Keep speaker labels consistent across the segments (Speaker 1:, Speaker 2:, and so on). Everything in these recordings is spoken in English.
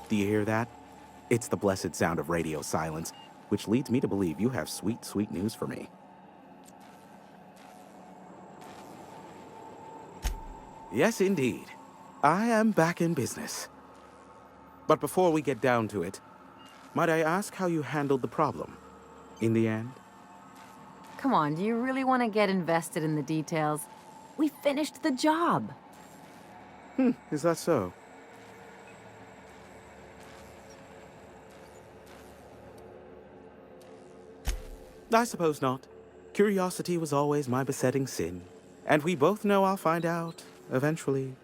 Speaker 1: Do you hear that? It's the blessed sound of radio silence, which leads me to believe you have sweet, sweet news for me. Yes, indeed. I am back in business. But before we get down to it, might I ask how you handled the problem in the end?
Speaker 2: Come on, do you really want to get invested in the details? We finished the job.
Speaker 1: Is that so? I suppose not. Curiosity was always my besetting sin, and we both know I'll find out eventually.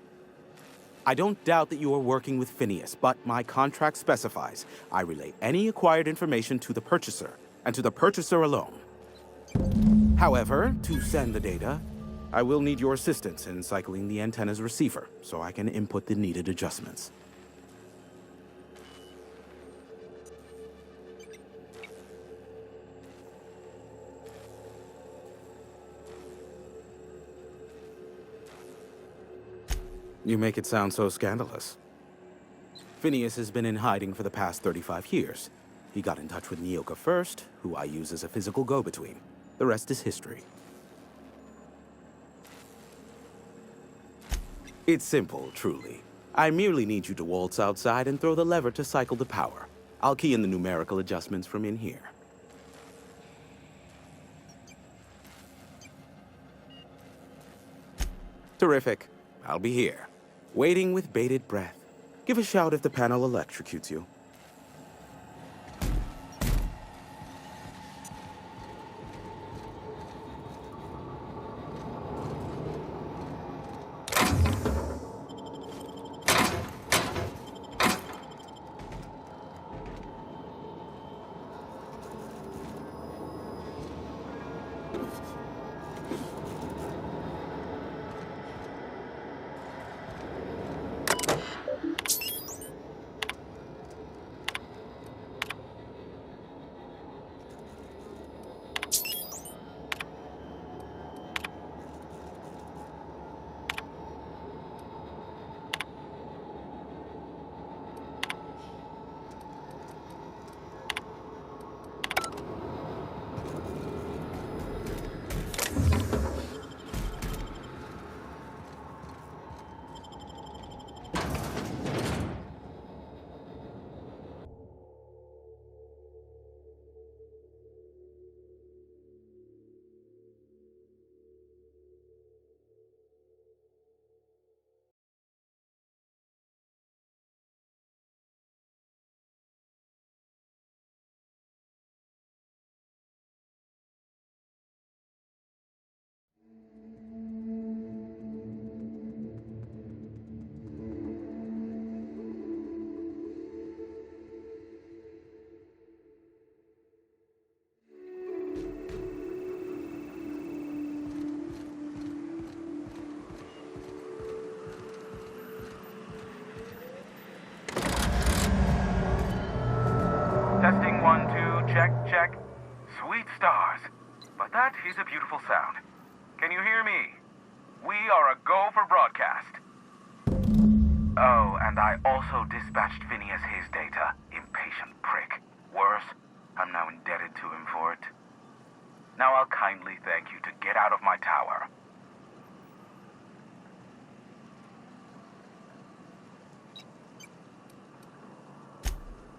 Speaker 1: I don't doubt that you are working with Phineas, but my contract specifies I relay any acquired information to the purchaser, and to the purchaser alone. However, to send the data, I will need your assistance in cycling the antenna's receiver so I can input the needed adjustments. You make it sound so scandalous. Phineas has been in hiding for the past 35 years. He got in touch with Nyoka first, who I use as a physical go-between. The rest is history. It's simple, truly. I merely need you to waltz outside and throw the lever to cycle the power. I'll key in the numerical adjustments from in here. Terrific. I'll be here, waiting with bated breath. Give a shout if the panel electrocutes you.
Speaker 3: Testing 1, 2, check, check. Sweet stars. But that is a beautiful sound. Can you hear me? We are a go for broadcast. Oh, and I also dispatched Phineas his data. Impatient prick. Worse, I'm now indebted to him for it. Now I'll kindly thank you to get out of my tower.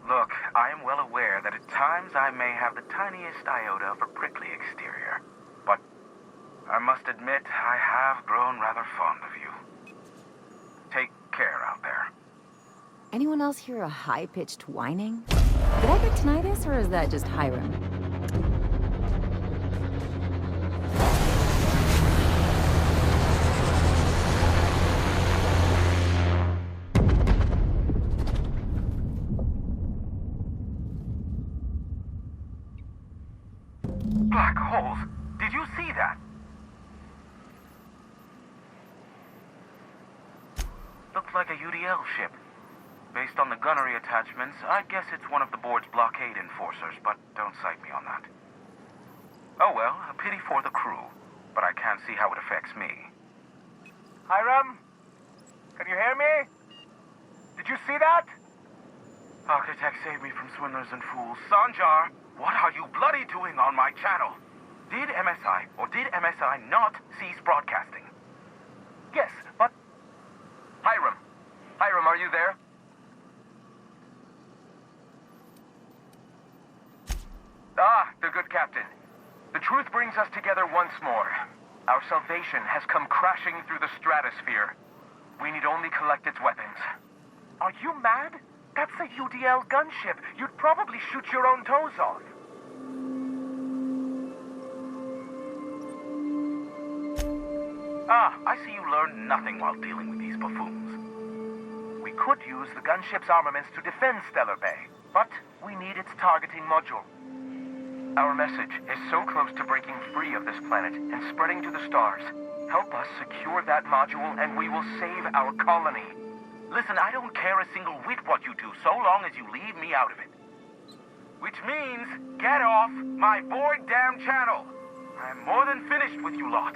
Speaker 3: Look, I am well aware that at times I may have the tiniest iota of a prickly exterior, but I must admit I have grown rather fond of you. Take care out there.
Speaker 2: Anyone else hear a high-pitched whining? Did I get tinnitus, or is that just Hiram?
Speaker 3: Black holes! Did you see that? Looks like a UDL ship. Based on the gunnery attachments, I'd guess it's one of the board's blockade enforcers, but don't cite me on that. Oh well, a pity for the crew, but I can't see how it affects me. Hiram? Can you hear me? Did you see that? Architect, save me from swindlers and fools. Sanjar, what are you bloody doing on my channel? Did MSI or did MSI not cease broadcasting?
Speaker 4: Yes, but... Hiram. Hiram, are you there? Ah, the good captain. The truth brings us together once more. Our salvation has come crashing through the stratosphere. We need only collect its weapons.
Speaker 5: Are you mad? That's a UDL gunship. You'd probably shoot your own toes off.
Speaker 3: Ah, I see you learned nothing while dealing with these buffoons.
Speaker 5: We could use the gunship's armaments to defend Stellar Bay, but we need its targeting module.
Speaker 4: Our message is so close to breaking free of this planet and spreading to the stars. Help us secure that module and we will save our colony.
Speaker 3: Listen, I don't care a single whit what you do, so long as you leave me out of it. Which means, get off my void damn channel. I'm more than finished with you lot.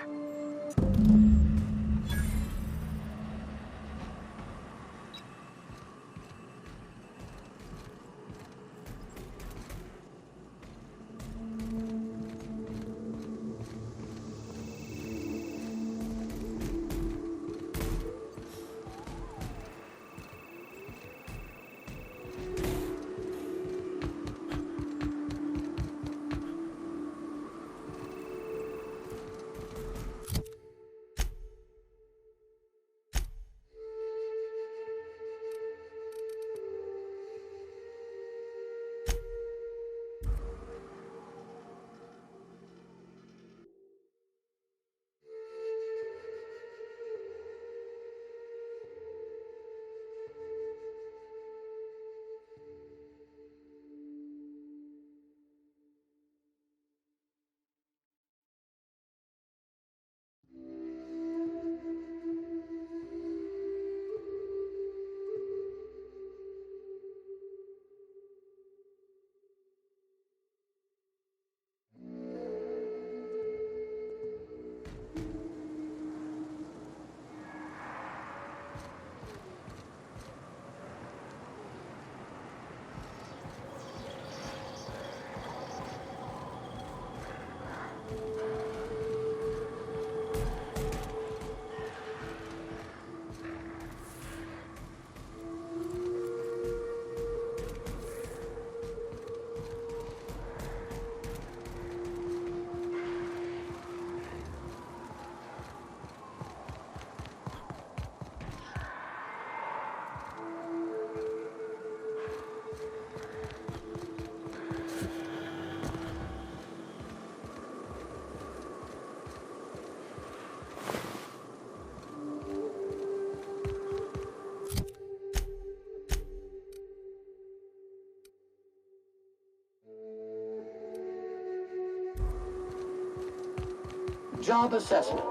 Speaker 6: Job assessment.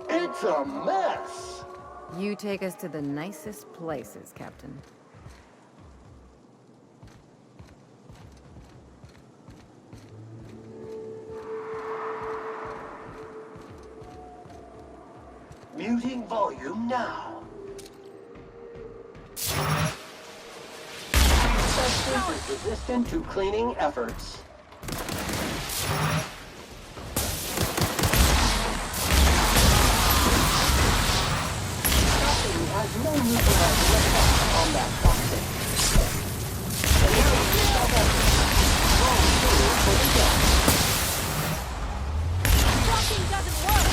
Speaker 6: It's a mess.
Speaker 2: You take us to the nicest places, Captain.
Speaker 6: Muting volume now. Substance is resistant to cleaning efforts. Has no neutralizing effect on that toxin. For the death.
Speaker 2: Blocking doesn't work!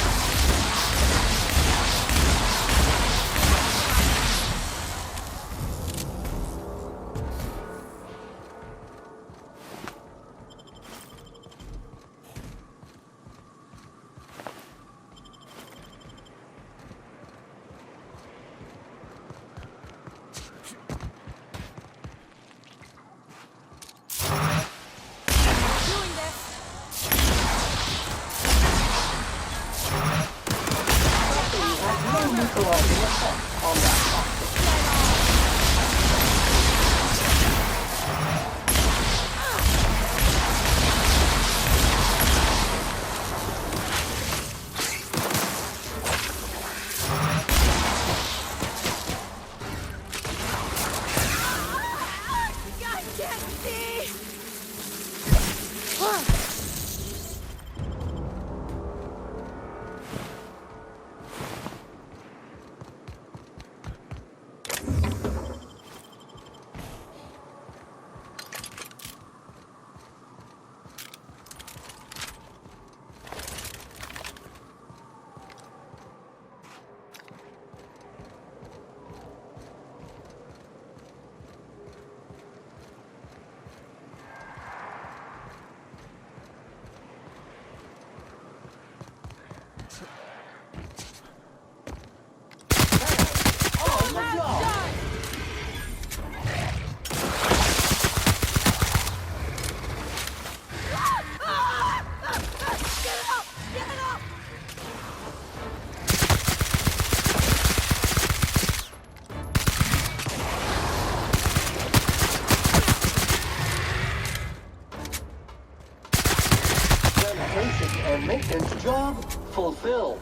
Speaker 6: logistics and maintenance job fulfilled.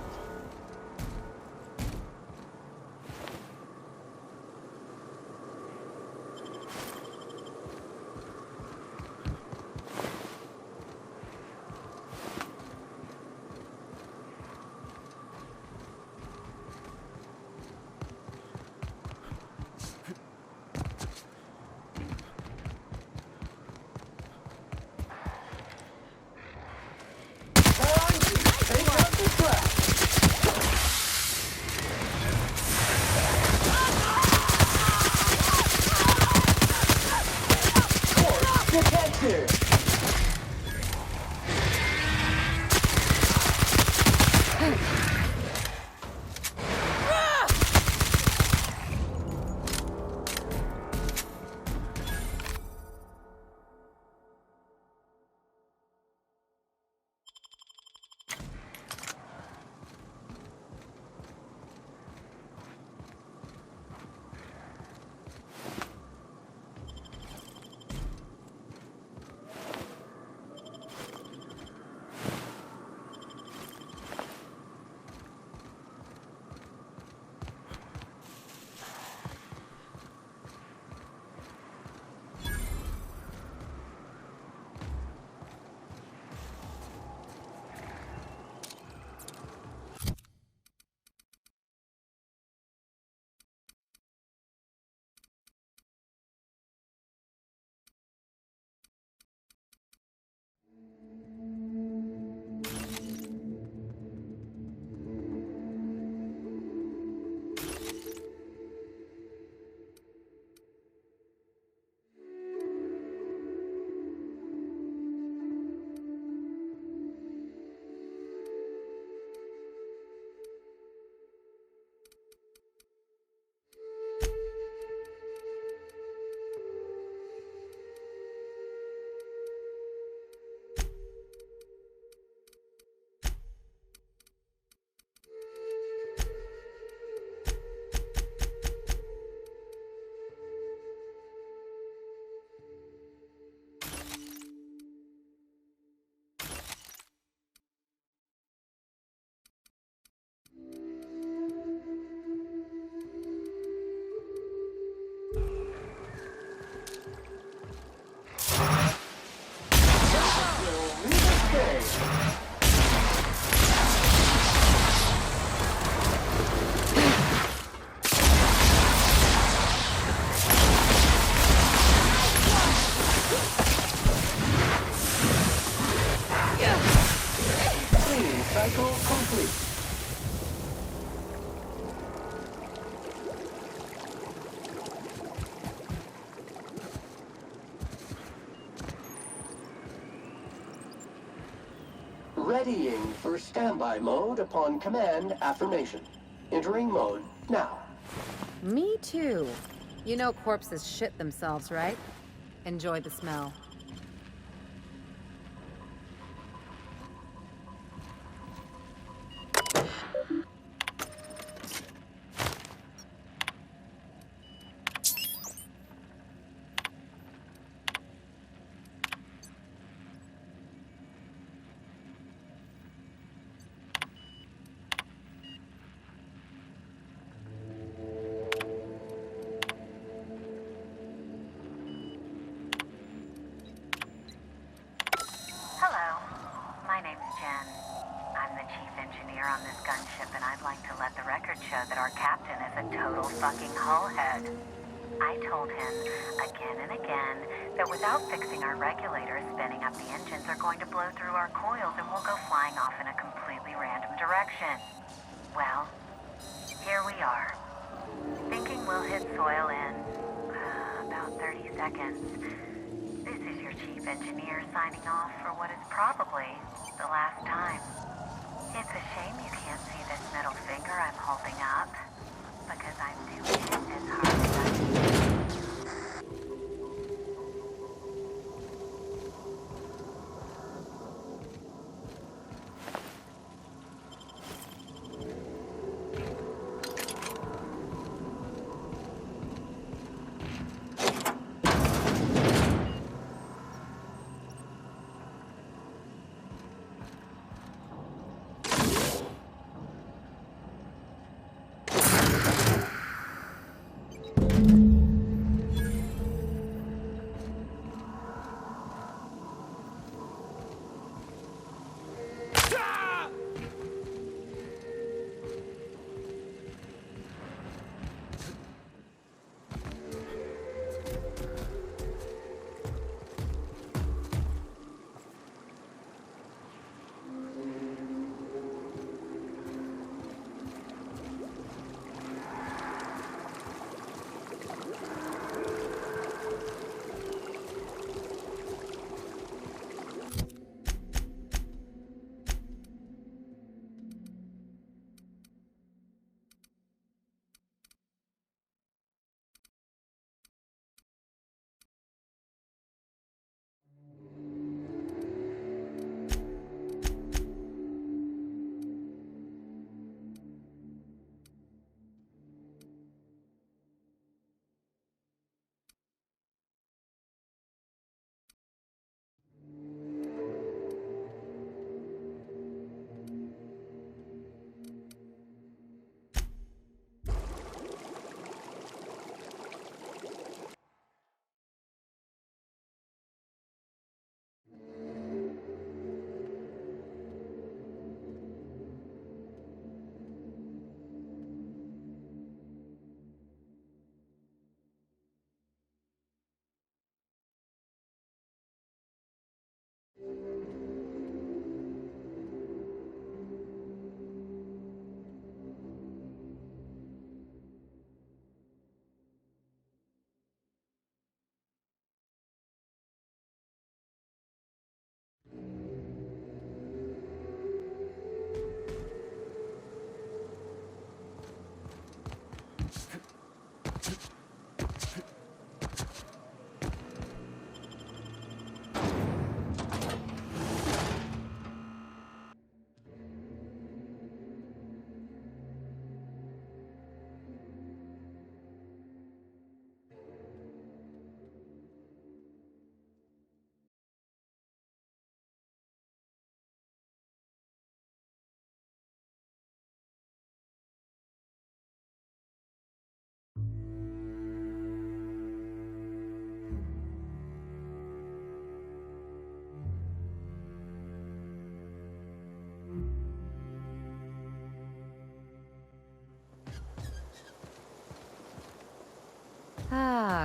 Speaker 6: Time to take out the trash. Course detected. Cleaning cycle complete. Readying for standby mode upon command affirmation. Entering mode now.
Speaker 2: Me too. You know corpses shit themselves, right? Enjoy the smell.
Speaker 7: Hello, my name's Jen. I'm the chief engineer on this gunship, and I'd like to let the record show that our captain is a total fucking hullhead. I told him again and again that without fixing our regulators, spinning up the engines are going to blow through our coils and we'll go flying off in a completely random direction. Well, here we are. Thinking we'll hit soil in about 30 seconds. This is your chief engineer signing off for what is probably the last time. It's a shame you can't see this middle finger I'm holding up, because I'm doing it as hard as I can.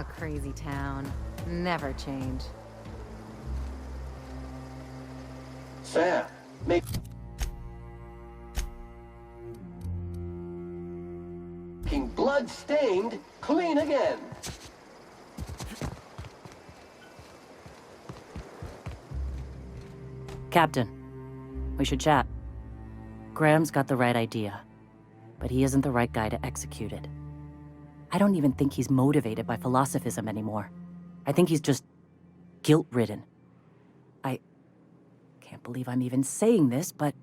Speaker 2: Ah, crazy town. Never change.
Speaker 6: Sam, make... Making blood-stained clean again.
Speaker 8: Captain, we should chat. Graham's got the right idea, but he isn't the right guy to execute it. I don't even think he's motivated by philosophism anymore. I think he's just guilt-ridden. I can't believe I'm even saying this, but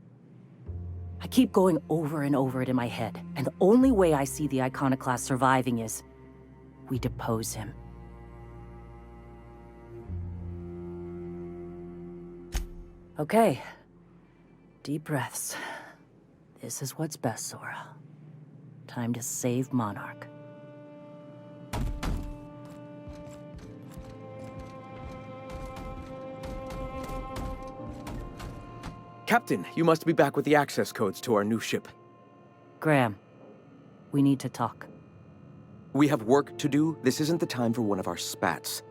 Speaker 8: I keep going over and over it in my head, and the only way I see the Iconoclast surviving is we depose him. Okay. Deep breaths. This is what's best, Sora. Time to save Monarch.
Speaker 9: Captain, you must be back with the access codes to our new ship.
Speaker 8: Graham, we need to talk.
Speaker 9: We have work to do. This isn't the time for one of our spats.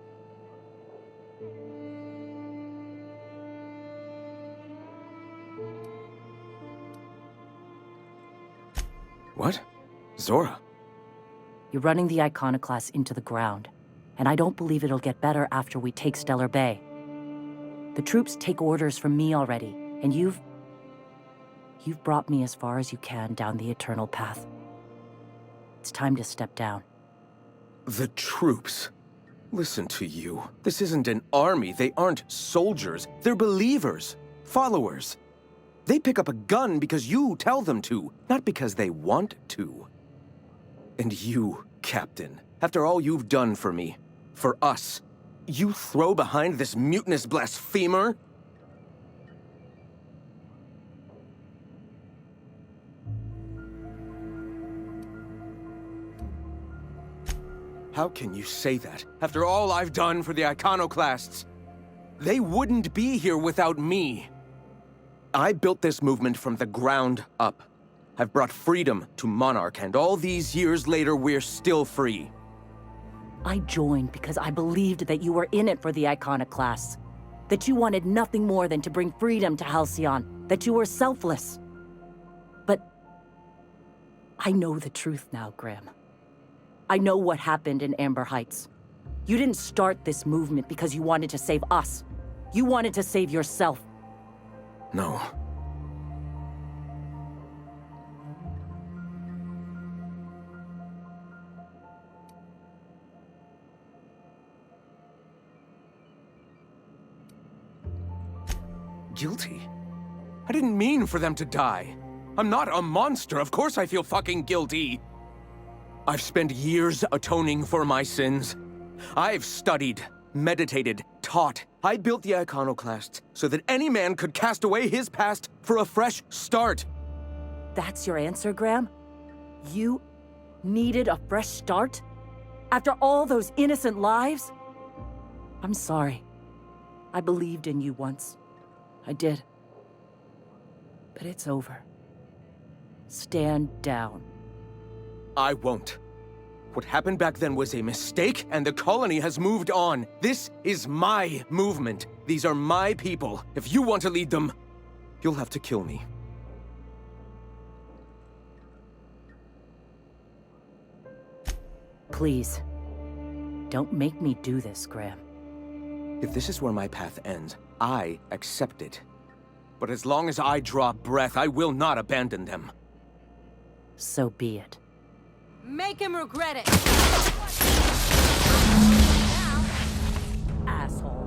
Speaker 9: What? Zora?
Speaker 8: You're running the Iconoclast into the ground, and I don't believe it'll get better after we take Stellar Bay. The troops take orders from me already, and you've brought me as far as you can down the Eternal Path. It's time to step down.
Speaker 9: The troops? Listen to you. This isn't an army. They aren't soldiers. They're believers. Followers. They pick up a gun because you tell them to, not because they want to. And you, Captain, after all you've done for me, for us, you throw behind this mutinous blasphemer? How can you say that, after all I've done for the Iconoclasts? They wouldn't be here without me. I built this movement from the ground up. I've brought freedom to Monarch, and all these years later, we're still free.
Speaker 8: I joined because I believed that you were in it for the Iconoclasts. That you wanted nothing more than to bring freedom to Halcyon. That you were selfless. But I know the truth now, Graham. I know what happened in Amber Heights. You didn't start this movement because you wanted to save us. You wanted to save yourself.
Speaker 9: No. Guilty? I didn't mean for them to die. I'm not a monster. Of course I feel fucking guilty. I've spent years atoning for my sins. I've studied, meditated, taught. I built the Iconoclasts so that any man could cast away his past for a fresh start.
Speaker 8: That's your answer, Graham? You needed a fresh start? After all those innocent lives? I'm sorry. I believed in you once. I did. But it's over. Stand down.
Speaker 9: I won't. What happened back then was a mistake, and the colony has moved on. This is my movement. These are my people. If you want to lead them, you'll have to kill me.
Speaker 8: Please. Don't make me do this, Graham.
Speaker 9: If this is where my path ends, I accept it. But as long as I draw breath, I will not abandon them.
Speaker 8: So be it.
Speaker 2: Make him regret it!
Speaker 8: Asshole.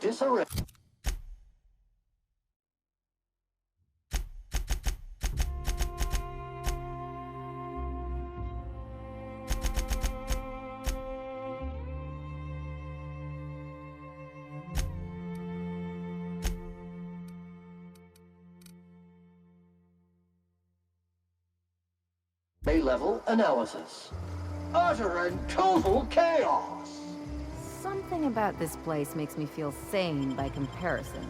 Speaker 6: Disarray. Bay-level analysis. Utter and total chaos!
Speaker 2: Something about this place makes me feel sane by comparison.